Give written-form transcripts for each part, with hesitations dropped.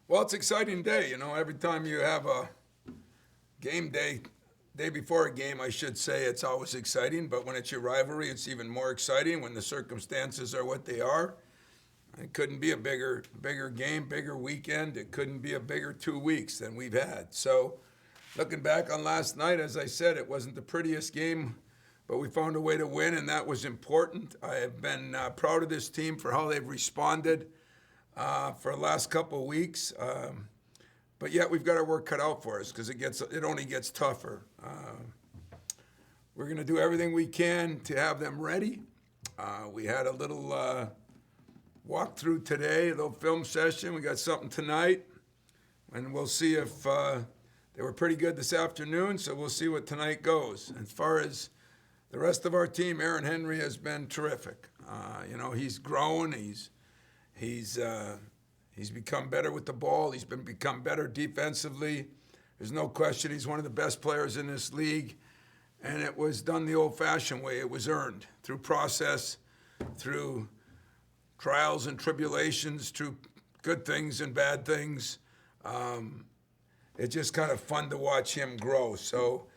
Well, it's an exciting day. Every time you have a game day before a game, I should say, it's always exciting. But when it's your rivalry, it's even more exciting when the circumstances are what they are. It couldn't be a bigger game, bigger weekend. It couldn't be a bigger 2 weeks than we've had. So, looking back on last night, as I said, it wasn't the prettiest game, but we found a way to win, and that was important. I have been proud of this team for how they've responded for the last couple of weeks. But yet we've got our work cut out for us because it only gets tougher. We're going to do everything we can to have them ready. We had a little walkthrough today, a little film session. We got something tonight, and we'll see if they were pretty good this afternoon. So we'll see what tonight goes. As far as the rest of our team, Aaron Henry has been terrific. He's grown. He's become better with the ball. He's become better defensively. There's no question he's one of the best players in this league. And it was done the old-fashioned way. It was earned through process, through trials and tribulations, through good things and bad things. It's just kind of fun to watch him grow. So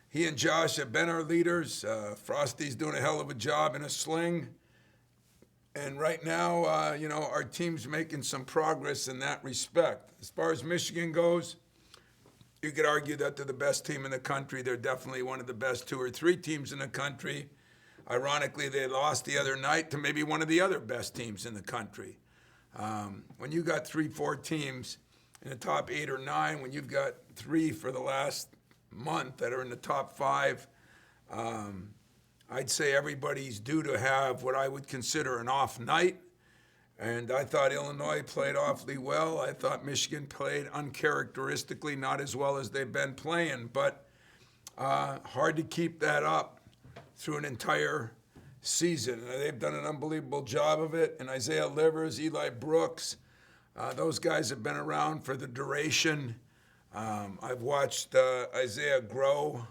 he and Josh have been our leaders. Frosty's doing a hell of a job in a sling. And right now, our team's making some progress in that respect. As far as Michigan goes, you could argue that they're the best team in the country. They're definitely one of the best 2 or 3 teams in the country. Ironically, they lost the other night to maybe one of the other best teams in the country. When you got 3, 4 teams in the top 8 or 9, when you've got 3 for the last month that are in the top 5, I'd say everybody's due to have what I would consider an off night. And I thought Illinois played awfully well. I thought Michigan played uncharacteristically, not as well as they've been playing. But hard to keep that up through an entire season. They've done an unbelievable job of it. And Isaiah Livers, Eli Brooks, those guys have been around for the duration. I've watched Isaiah grow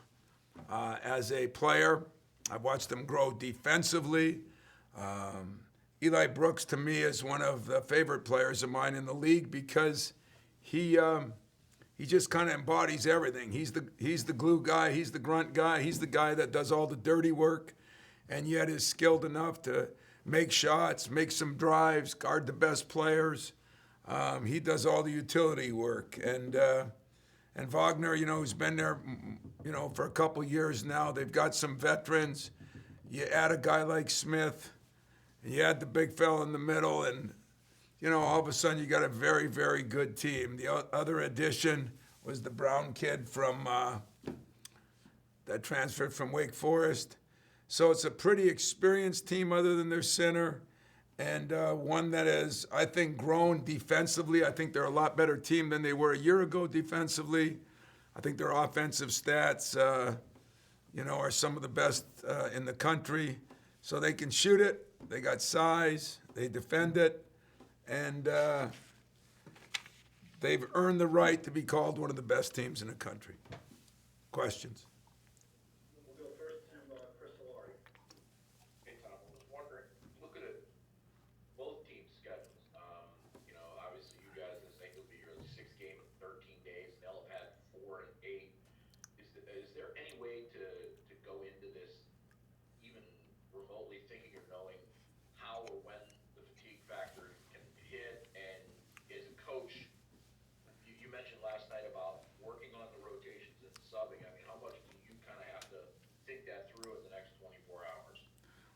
as a player. I've watched him grow defensively. Eli Brooks, to me, is one of the favorite players of mine in the league because he just kind of embodies everything. He's the glue guy. He's the grunt guy. He's the guy that does all the dirty work, and yet is skilled enough to make shots, make some drives, guard the best players. He does all the utility work. And Wagner, who's been there, for a couple years now. They've got some veterans. You add a guy like Smith, and you add the big fella in the middle, and, all of a sudden you got a very, very good team. The other addition was the Brown kid from that transferred from Wake Forest. So it's a pretty experienced team other than their center, and one that has, I think, grown defensively. I think they're a lot better team than they were a year ago defensively. I think their offensive stats, are some of the best in the country. So they can shoot it. They got size. They defend it. And they've earned the right to be called one of the best teams in the country. Questions? We'll go first to Chris Solari. Hey, Tom, I was wondering, looking at both teams' schedules, obviously you guys, I think it'll be your 6th game in 13 days. They'll have had 4 and 8. Is there any way to go into this even remotely thinking or knowing how or when the fatigue factor can hit? And as a coach, you mentioned last night about working on the rotations and subbing. I mean, how much do you kind of have to think that through in the next 24 hours?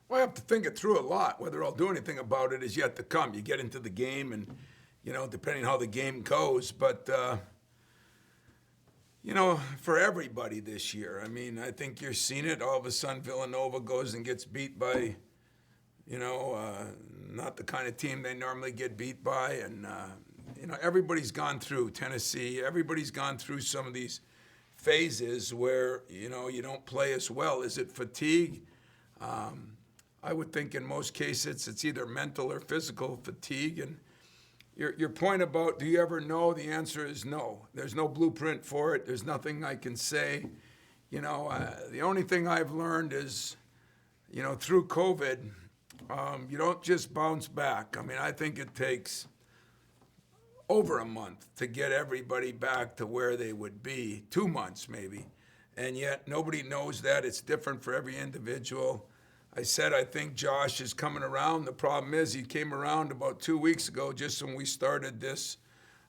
Well, I have to think it through a lot. Whether I'll do anything about it is yet to come. You get into the game and, depending how the game goes. But, for everybody this year, I think you're seeing it. All of a sudden, Villanova goes and gets beat by, not the kind of team they normally get beat by. And, everybody's gone through Tennessee. Everybody's gone through some of these phases where, you don't play as well. Is it fatigue? I would think in most cases it's either mental or physical fatigue. And your point about do you ever know, the answer is no. There's no blueprint for it. There's nothing I can say. The only thing I've learned is, through COVID, you don't just bounce back. I think it takes over a month to get everybody back to where they would be, 2 months maybe. And yet nobody knows that. It's different for every individual. I said I think Josh is coming around. The problem is he came around about 2 weeks ago, just when we started this,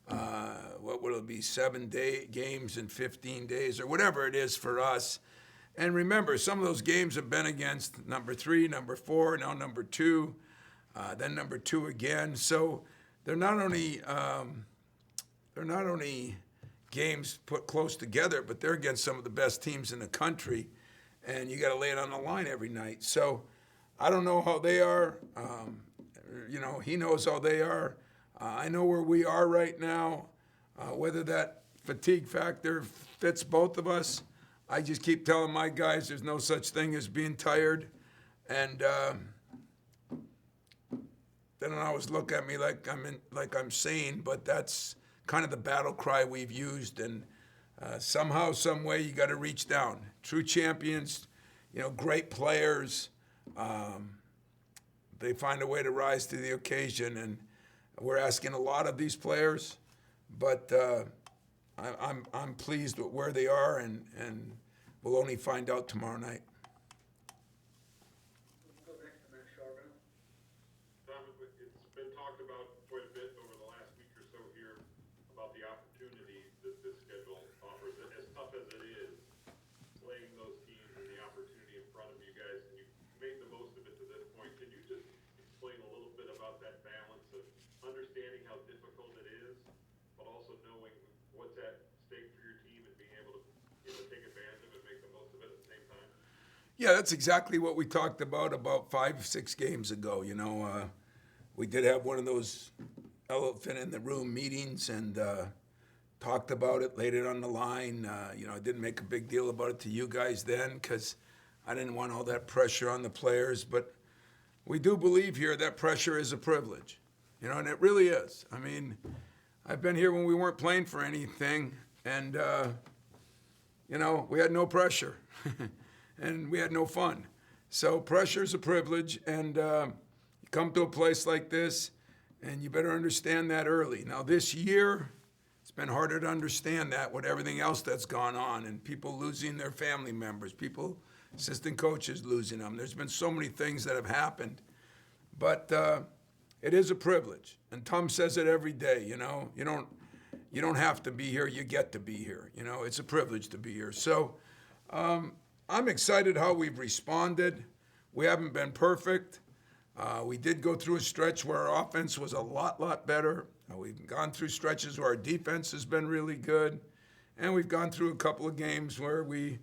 what will it be, 7-day games in 15 days or whatever it is for us. And remember, some of those games have been against number 3, number 4, now number 2, then number 2 again. So they're not only games put close together, but they're against some of the best teams in the country, and you got to lay it on the line every night. So I don't know how they are. He knows how they are. I know where we are right now. Whether that fatigue factor fits both of us, I just keep telling my guys there's no such thing as being tired. And they don't always look at me like I'm sane, but that's kind of the battle cry we've used. And somehow, some way, you got to reach down. True champions, great players, they find a way to rise to the occasion. And we're asking a lot of these players, but I'm pleased with where they are, and we'll only find out tomorrow night. We'll go next to Matt Charbonneau. Tom, it's been talked about quite a bit over the last week or so here about the opportunities that this schedule offers. As tough as it is, playing those teams and the opportunity in front of you guys, and you've made the most of it to this point. Can you just explain a little bit about that balance of understanding how difficult it is, but also knowing what's at stake for your team and being able to take advantage of it, make the most of it at the same time? Yeah, that's exactly what we talked about 5, 6 games ago. We did have one of those elephant in the room meetings and talked about it, laid it on the line. I didn't make a big deal about it to you guys then because I didn't want all that pressure on the players. But we do believe here that pressure is a privilege, and it really is. I mean, I've been here when we weren't playing for anything, and we had no pressure. And we had no fun. So pressure is a privilege, and you come to a place like this, and you better understand that early. Now this year, it's been harder to understand that with everything else that's gone on, and people losing their family members, assistant coaches losing them. There's been so many things that have happened, but it is a privilege. And Tom says it every day. You don't have to be here. You get to be here. It's a privilege to be here. So. I'm excited how we've responded. We haven't been perfect. We did go through a stretch where our offense was a lot better. We've gone through stretches where our defense has been really good. And we've gone through a couple of games where we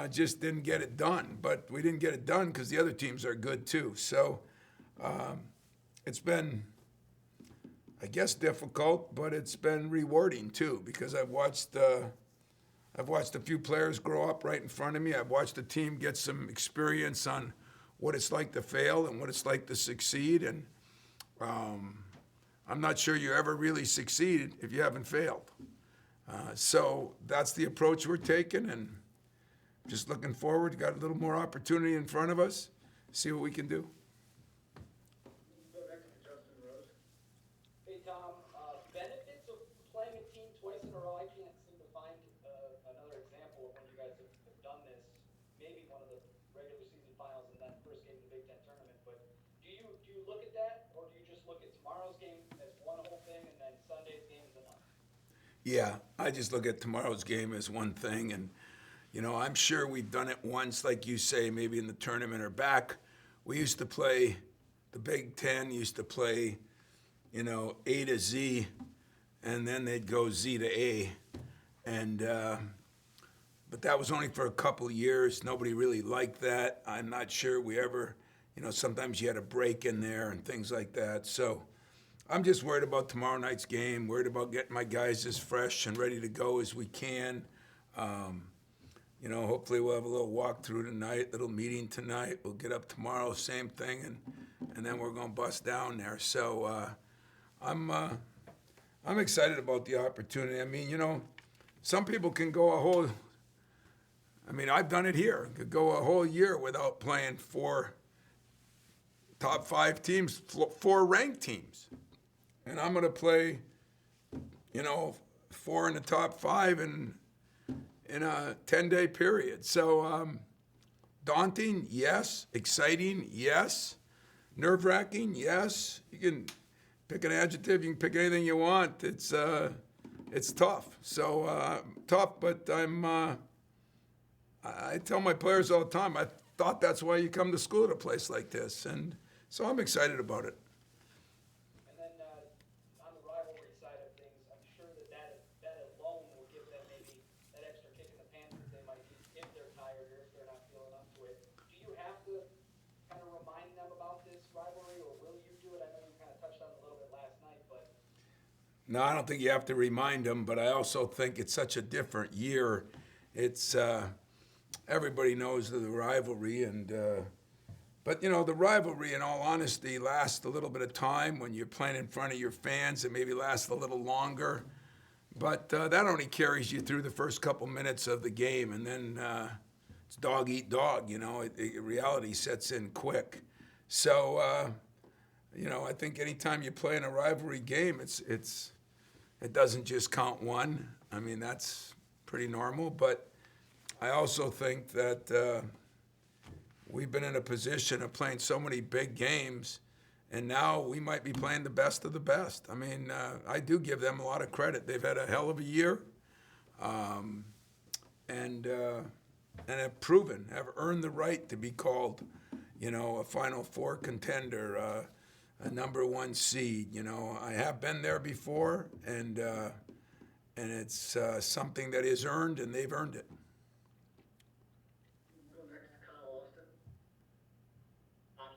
just didn't get it done. But we didn't get it done because the other teams are good too. So it's been, I guess, difficult, but it's been rewarding too because I've watched a few players grow up right in front of me. I've watched the team get some experience on what it's like to fail and what it's like to succeed. And I'm not sure you ever really succeed if you haven't failed. So that's the approach we're taking, and just looking forward. Got a little more opportunity in front of us. See what we can do. We'll go next to Justin Rose. Hey, Tom, benefits of playing a team twice in a row. I can't seem to find another example of when you guys have done this. Maybe one of the regular season finals and that first game of the Big Ten tournament. But do you look at that, or do you just look at tomorrow's game as one whole thing and then Sunday's game as another? Yeah, I just look at tomorrow's game as one thing, and I'm sure we've done it once, like you say, maybe in the tournament or back. We used to play, the Big Ten used to play, A to Z, and then they'd go Z to A, and but that was only for a couple of years. Nobody really liked that. I'm not sure we ever, sometimes you had a break in there and things like that. So I'm just worried about tomorrow night's game, worried about getting my guys as fresh and ready to go as we can. Hopefully we'll have a little walkthrough tonight, little meeting tonight. We'll get up tomorrow, same thing, and then we're going to bust down there. So I'm excited about the opportunity. I mean, some people can go I've done it here. Could go a whole year without playing 4 top 5 teams, 4 ranked teams. And I'm going to play 4 in the top 5 in a 10-day period. So daunting, yes. Exciting, yes. Nerve-wracking, yes. You can pick an adjective. You can pick anything you want. It's tough. So tough, but I tell my players all the time, I thought that's why you come to school at a place like this. And so I'm excited about it. And then on the rivalry side of things, I'm sure that alone will give them maybe that extra kick in the pants that they might need if they're tired or if they're not feeling up to it. Do you have to kind of remind them about this rivalry, or will you do it? I know you kind of touched on it a little bit last night, but. No, I don't think you have to remind them, but I also think it's such a different year. It's everybody knows the rivalry, but the rivalry, in all honesty, lasts a little bit of time when you're playing in front of your fans. It maybe lasts a little longer, but that only carries you through the first couple minutes of the game, and then it's dog eat dog. Reality sets in quick. So I think anytime you play in a rivalry game, it doesn't just count one. I mean, that's pretty normal, but I also think that we've been in a position of playing so many big games, and now we might be playing the best of the best. I mean, I do give them a lot of credit. They've had a hell of a year, and have proven, have earned the right to be called, a Final Four contender, a number 1 seed. I have been there before, and it's something that is earned, and they've earned it. Go next to Kyle Austin.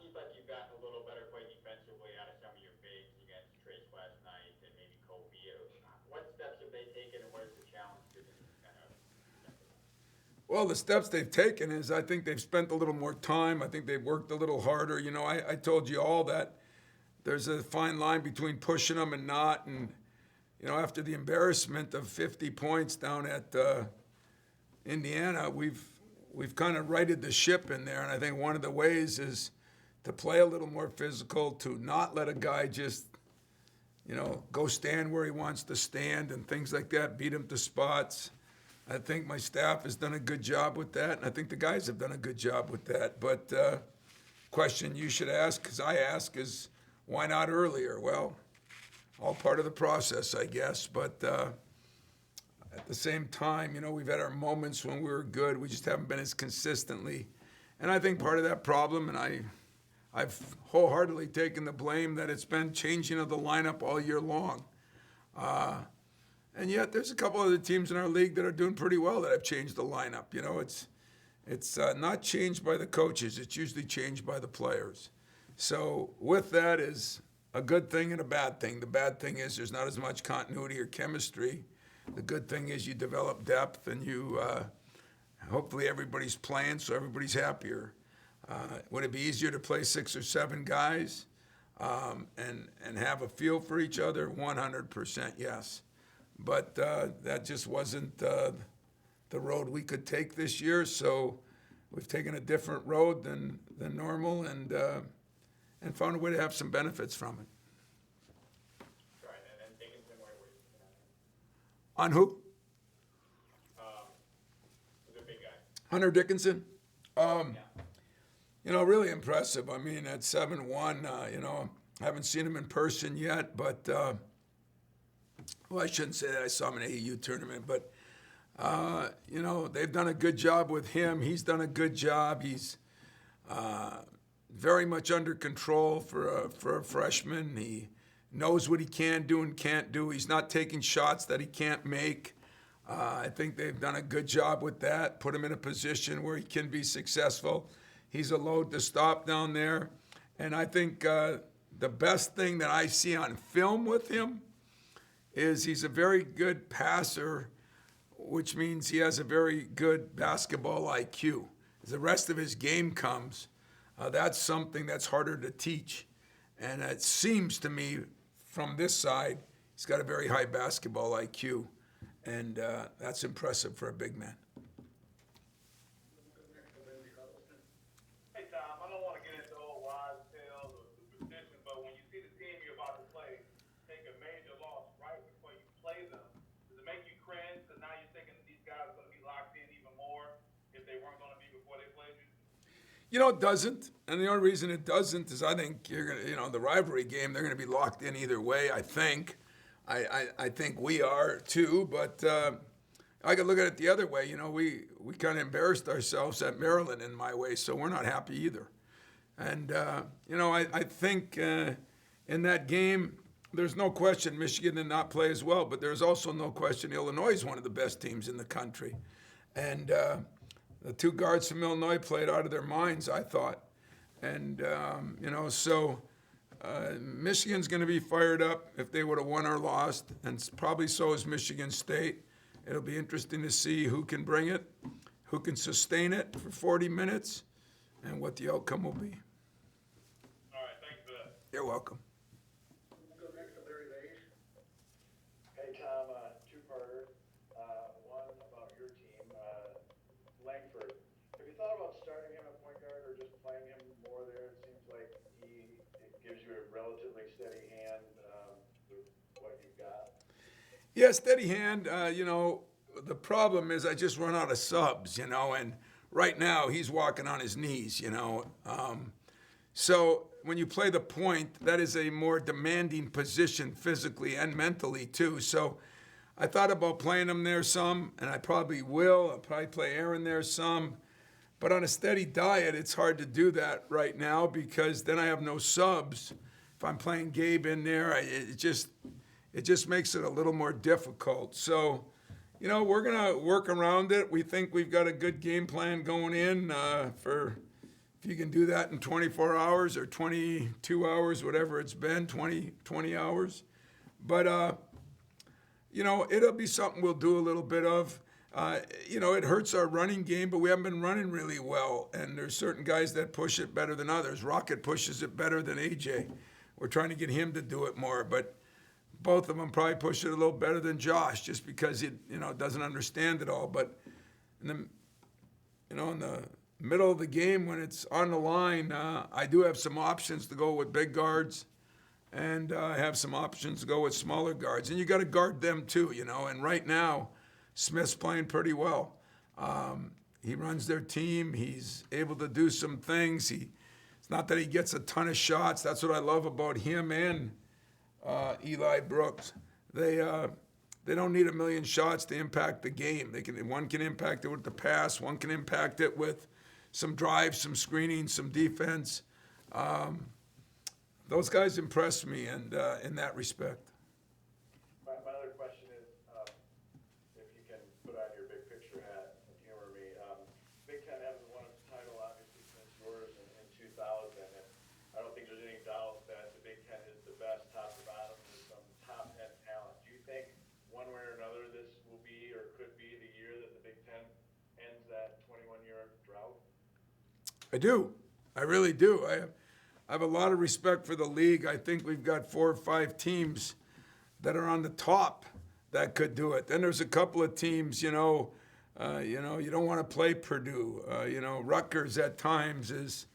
Seems like you've gotten a little better play defensively out of some of your bigs against Trace last night and maybe Kobe. What steps have they taken, and what is the challenge to this kind of? Well, the steps they've taken is I think they've spent a little more time. I think they've worked a little harder. I told you all that there's a fine line between pushing them and not. And, after the embarrassment of 50 points down at Indiana, we've kind of righted the ship in there. And I think one of the ways is to play a little more physical, to not let a guy just, go stand where he wants to stand and things like that, beat him to spots. I think my staff has done a good job with that, and I think the guys have done a good job with that. But question you should ask, because I ask, is why not earlier? Well, all part of the process, I guess. But at the same time, we've had our moments when we were good. We just haven't been as consistently. And I think part of that problem, and I've wholeheartedly taken the blame, that it's been changing of the lineup all year long. And yet there's a couple other teams in our league that are doing pretty well that have changed the lineup. It's not changed by the coaches. It's usually changed by the players. So with that is a good thing and a bad thing. The bad thing is there's not as much continuity or chemistry. The good thing is you develop depth, and you hopefully everybody's playing, so everybody's happier. Would it be easier to play 6 or 7 guys and have a feel for each other? 100% yes. But that just wasn't the road we could take this year, so we've taken a different road than normal, and found a way to have some benefits from it. Right, and then Dickinson, where were you? On who? The big guy. Hunter Dickinson. Really impressive. I mean, at 7'1", I haven't seen him in person yet, but well, I shouldn't say that. I saw him in an AAU tournament, but they've done a good job with him. He's done a good job. He's very much under control for a freshman. He knows what he can do and can't do. He's not taking shots that he can't make. I think they've done a good job with that, put him in a position where he can be successful. He's a load to stop down there. And I think the best thing that I see on film with him is he's a very good passer, which means he has a very good basketball IQ. As the rest of his game comes, that's something that's harder to teach. And it seems to me from this side, he's got a very high basketball IQ. And that's impressive for a big man. Go next to Lindsey Huddleston. Hey, Tom, I don't want to get into old wives' tales or superstition, but when you see the team you're about to play take a major loss right before you play them, It doesn't. And the only reason it doesn't is I think you're going to, the rivalry game, they're going to be locked in either way, I think. I think we are too, but I could look at it the other way. We kind of embarrassed ourselves at Maryland in my way, so we're not happy either. And, I think in that game, there's no question Michigan did not play as well, but there's also no question Illinois is one of the best teams in the country. And the two guards from Illinois played out of their minds, I thought. And, so Michigan's going to be fired up if they would have won or lost, and probably so is Michigan State. It'll be interesting to see who can bring it, who can sustain it for 40 minutes, and what the outcome will be. All right, thanks for that. You're welcome. We'll go next to Larry Page. Hey, Tom, two-parter. One about your team, Langford. Have you thought about starting him at point guard or just playing him more there? It seems like it gives you a relatively steady hand with what you've got. Yeah, steady hand. The problem is I just run out of subs, and right now he's walking on his knees, So when you play the point, that is a more demanding position physically and mentally too. So I thought about playing him there some, and I probably will. I'll probably play Aaron there some. But on a steady diet, it's hard to do that right now because then I have no subs. If I'm playing Gabe in there, it just makes it a little more difficult. So, we're going to work around it. We think we've got a good game plan going in for if you can do that in 24 hours or 22 hours, whatever it's been, 20 hours. But, it'll be something we'll do a little bit of. It hurts our running game, but we haven't been running really well. And there's certain guys that push it better than others. Rocket pushes it better than AJ. We're trying to get him to do it more, but both of them probably push it a little better than Josh, just because he, doesn't understand it all. But in the middle of the game when it's on the line, I do have some options to go with big guards, and I have some options to go with smaller guards. And you got to guard them too, And right now, Smith's playing pretty well. He runs their team. He's able to do some things. It's not that he gets a ton of shots. That's what I love about him and Eli Brooks. They don't need a million shots to impact the game. One can impact it with the pass. One can impact it with some drives, some screening, some defense. Those guys impress me, and in that respect. My other question is, if you can put on your big picture hat and humor me, Big Ten hasn't won its title, obviously, since yours in 2000, and I don't think there's any doubt that the Big Ten is the best top to bottom with some top-end talent. Do you think one way or another this will be or could be the year that the Big Ten ends that 21-year drought? I do. I really do. I have a lot of respect for the league. I think we've got 4 or 5 teams that are on the top that could do it. Then there's a couple of teams, you don't want to play Purdue. Rutgers at times is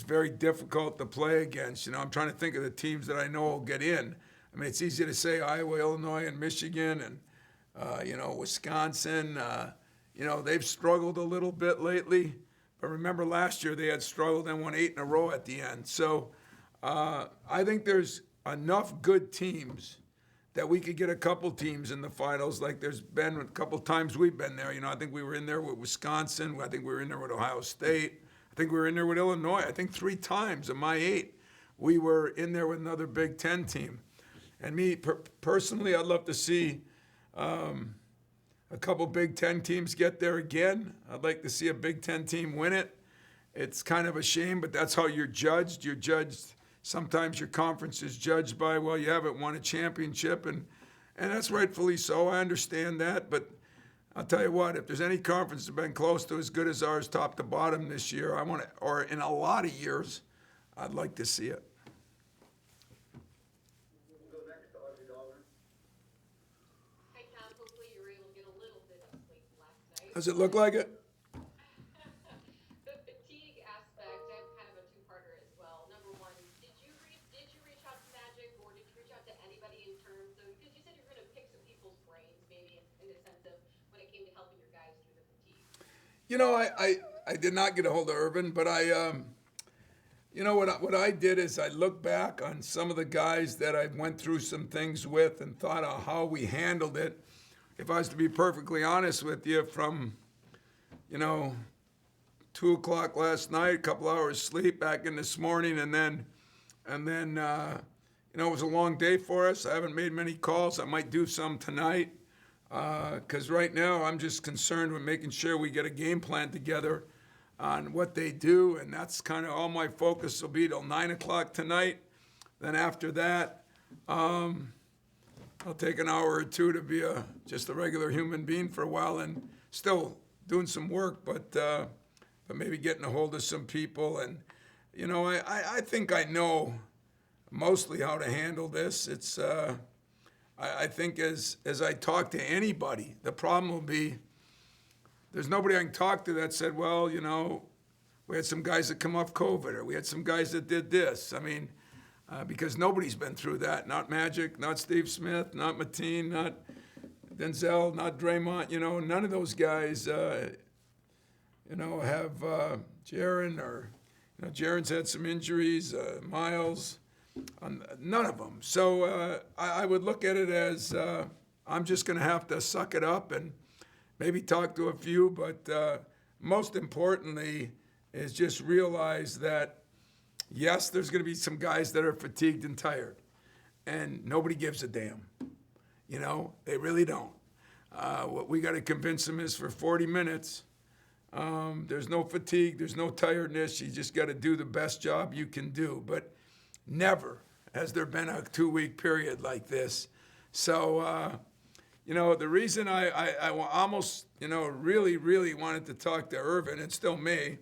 very difficult to play against. I'm trying to think of the teams that I know will get in. I mean, it's easy to say Iowa, Illinois, and Michigan, and Wisconsin. They've struggled a little bit lately. But remember last year they had struggled and won 8 in a row at the end. So I think there's enough good teams that we could get a couple teams in the finals, like there's been a couple times we've been there. I think we were in there with Wisconsin. I think we were in there with Ohio State. I think we were in there with Illinois. I think 3 times of my 8, we were in there with another Big Ten team. And me, personally, I'd love to see a couple Big Ten teams get there again. I'd like to see a Big Ten team win it. It's kind of a shame, but that's how you're judged. You're judged. Sometimes your conference is judged by, well, you haven't won a championship, and that's rightfully so. I understand that, but I'll tell you what, if there's any conference that's been close to as good as ours, top to bottom this year, or in a lot of years, I'd like to see it. We'll go next to Audrey Dahlgren. Hi, Tom. Hopefully you were able to get a little bit of sleep last night. Does it look like it? The fatigue aspect, I have kind of a two-parter as well. Number one, did you reach out to Magic, or did you reach out to anybody in terms of, because you said you're going to pick some people's brains, maybe in the sense of when it came to helping your guys through the fatigue. I did not get a hold of Irvin, but you know what I did is I looked back on some of the guys that I went through some things with and thought of how we handled it. If I was to be perfectly honest with you, from 2 o'clock last night, a couple hours sleep, back in this morning, and then it was a long day for us. I haven't made many calls. I might do some tonight because right now I'm just concerned with making sure we get a game plan together on what they do, and that's kind of all my focus will be till 9 o'clock tonight. Then after that, I'll take an hour or two to be just a regular human being for a while and still doing some work, but maybe getting a hold of some people. And, I think I know mostly how to handle this. It's, I think as I talk to anybody, the problem will be there's nobody I can talk to that said, well, we had some guys that come off COVID, or we had some guys that did this. I mean, because nobody's been through that. Not Magic, not Steve Smith, not Mateen, not Denzel, not Draymond. None of those guys, have Jaren, or, Jaren's had some injuries, Miles, none of them. So I would look at it as I'm just going to have to suck it up and maybe talk to a few, but most importantly is just realize that, yes, there's going to be some guys that are fatigued and tired, and nobody gives a damn. They really don't. What we got to convince them is for 40 minutes, there's no fatigue, there's no tiredness. You just got to do the best job you can do. But never has there been a 2-week period like this. So, the reason I almost, really, really wanted to talk to Irvin, and still may,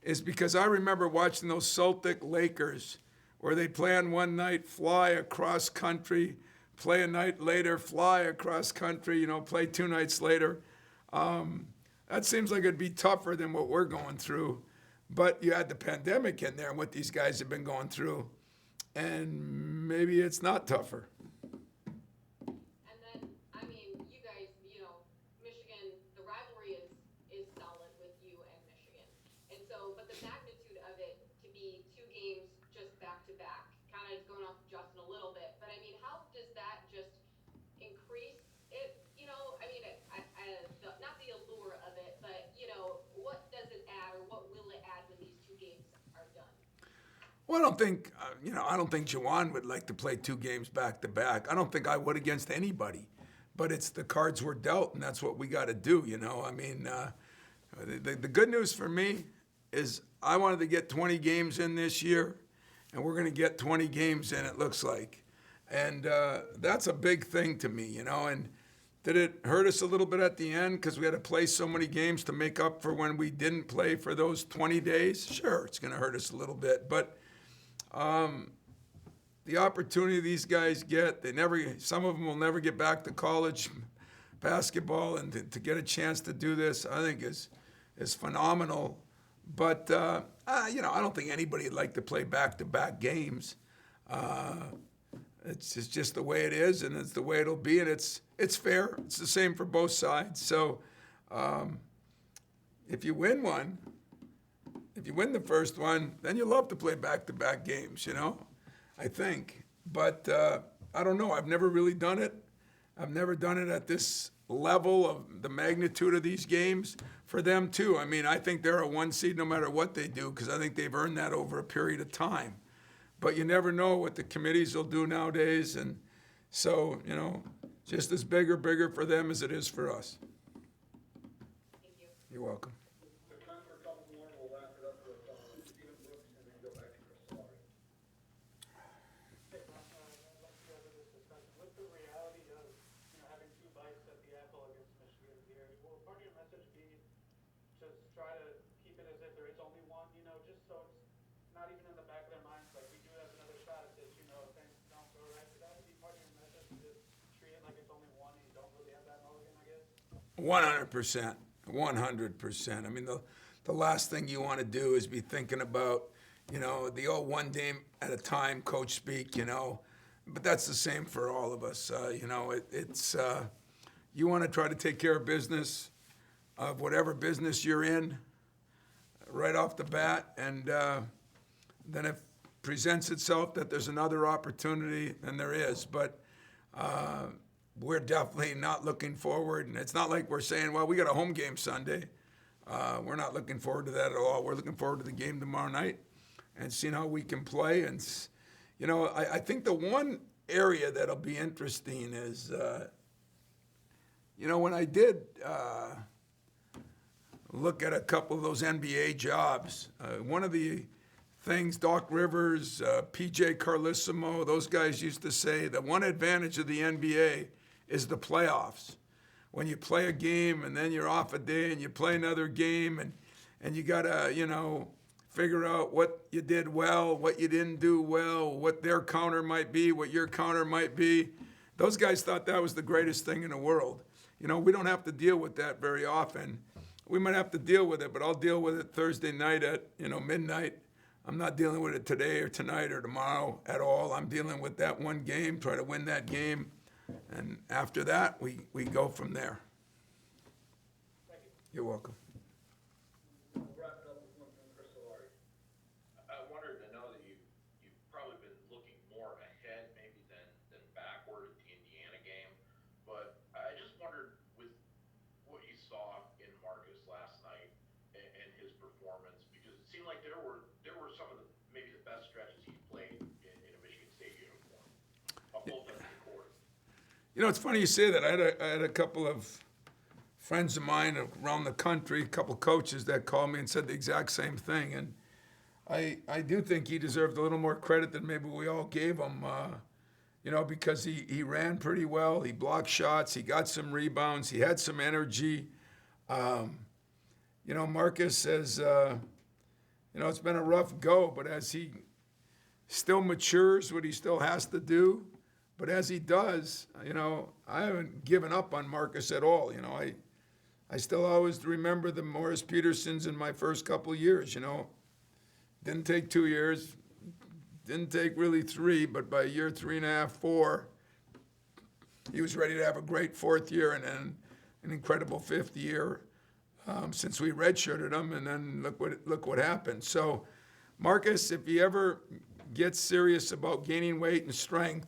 is because I remember watching those Celtic Lakers where they'd play on one night, fly across country, play a night later, fly across country, play 2 nights later. That seems like it'd be tougher than what we're going through. But you had the pandemic in there and what these guys have been going through, and maybe it's not tougher. And then, you guys, Michigan, the rivalry is solid with you and Michigan. And so, but the magnitude of it to be 2 games just back to back, kind of going off Justin a little bit, but how does that just increase it? Not the allure of it, but, what does it add, or what will it add when these 2 games are done? Well, I don't think, I don't think Juwan would like to play 2 games back to back. I don't think I would against anybody, but it's the cards we're dealt, and that's what we got to do. The good news for me is I wanted to get 20 games in this year, and we're going to get 20 games in, it looks like. And that's a big thing to me, and did it hurt us a little bit at the end because we had to play so many games to make up for when we didn't play for those 20 days? Sure, it's going to hurt us a little bit, but the opportunity these guys get, some of them will never get back to college basketball, and to get a chance to do this, I think is phenomenal. But I don't think anybody would like to play back-to-back games. It's just the way it is, and it's the way it'll be, and it's fair. It's the same for both sides. So if you win one, if you win the first one, then you love to play back-to-back games, I think. But I don't know. I've never really done it. I've never done it at this level of the magnitude of these games for them, too. I think they're a 1 seed no matter what they do, because I think they've earned that over a period of time. But you never know what the committees will do nowadays. And so, just as bigger for them as it is for us. Thank you. You're welcome. The time for a couple more, we'll wrap it up with Stephen Brooks and then go back to Chris Laurie. Hey, Ron, I'd like to go over this discussion. With the reality of, having 2 bites at the apple against Michigan here, will part of your message be to try to keep it as if there is only one, just so it's not even in the back of their minds, like we do have another shot at this, if things don't go right? Would that be part of your message, to just treat it like it's only one and you don't really have that mulligan, I guess? 100%. 100%. The last thing you want to do is be thinking about, the old 1 game at a time coach speak, But that's the same for all of us. You want to try to take care of business, of whatever business you're in. right off the bat, and then if presents itself that there's another opportunity, then there is. But we're definitely not looking forward, and it's not like we're saying, well, we got a home game Sunday. We're not looking forward to that at all. We're looking forward to the game tomorrow night and seeing how we can play. And, you know, I think the one area that'll be interesting is, you know, when I did look at a couple of those NBA jobs, one of the things Doc Rivers, PJ Carlissimo, those guys used to say, the one advantage of the NBA is the playoffs. When you play a game and then you're off a day and you play another game and you got to, you know, figure out what you did well, what you didn't do well, what their counter might be, what your counter might be. Those guys thought that was the greatest thing in the world. You know, we don't have to deal with that very often. We might have to deal with it, but I'll deal with it Thursday night at, you know, midnight. I'm not dealing with it today or tonight or tomorrow at all. I'm dealing with that one game, try to win that game. And after that, we go from there. Thank you. You're welcome. We'll wrap it up with one from Chris Solari. I wanted to know that you've probably been looking more ahead maybe than backward at the Indiana game. But I just wondered with what you saw in Marcus last night and his performance, because it seemed like there were some of the maybe the best stretches he's played in a Michigan State uniform on both ends of the court. You know, it's funny you say that. I had a couple of friends of mine around the country, a couple coaches that called me and said the exact same thing. And I do think he deserved a little more credit than maybe we all gave him, you know, because he ran pretty well. He blocked shots. He got some rebounds. He had some energy. You know, Marcus has, you know, it's been a rough go, but as he still matures what he still has to do, but as he does, you know, I haven't given up on Marcus at all. You know, I still always remember the Morris Petersons in my first couple of years, you know. Didn't take 2 years, didn't take really 3, but by year 3.5, 4, he was ready to have a great 4th year and then an incredible 5th year since we redshirted him, and then look what happened. So, Marcus, if he ever gets serious about gaining weight and strength,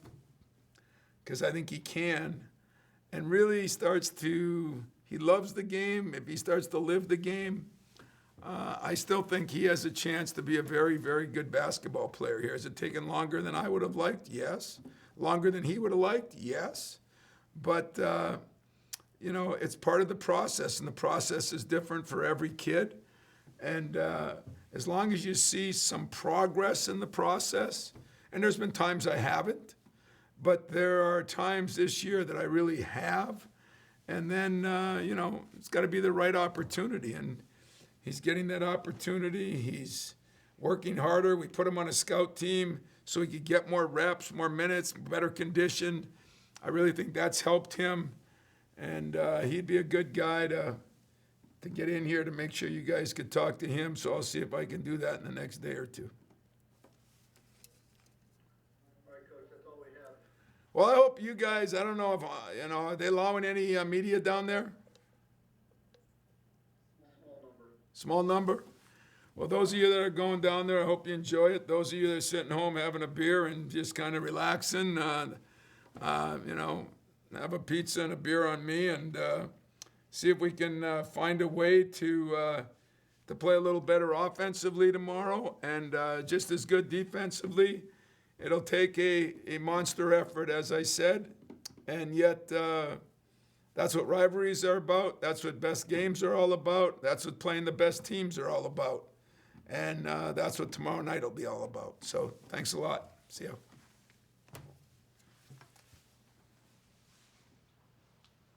because I think he can, and really starts to, he loves the game, if he starts to live the game, I still think he has a chance to be a very, very good basketball player here. Has it taken longer than I would have liked? Yes. Longer than he would have liked? Yes. But, you know, it's part of the process, and the process is different for every kid. And as long as you see some progress in the process, and there's been times I haven't, but there are times this year that I really have. And then, you know, it's got to be the right opportunity. And he's getting that opportunity. He's working harder. We put him on a scout team so he could get more reps, more minutes, better conditioned. I really think that's helped him. And he'd be a good guy to get in here to make sure you guys could talk to him. So I'll see if I can do that in the next day or two. All right, Coach, that's all we have. Well, I hope you guys, I don't know if, you know, are they allowing any media down there? Small number. Small number? Well, those of you that are going down there, I hope you enjoy it. Those of you that are sitting home having a beer and just kind of relaxing, you know, have a pizza and a beer on me, and see if we can find a way to play a little better offensively tomorrow and just as good defensively. It'll take a monster effort, as I said, and yet that's what rivalries are about. That's what best games are all about. That's what playing the best teams are all about. And that's what tomorrow night will be all about. So thanks a lot. See you.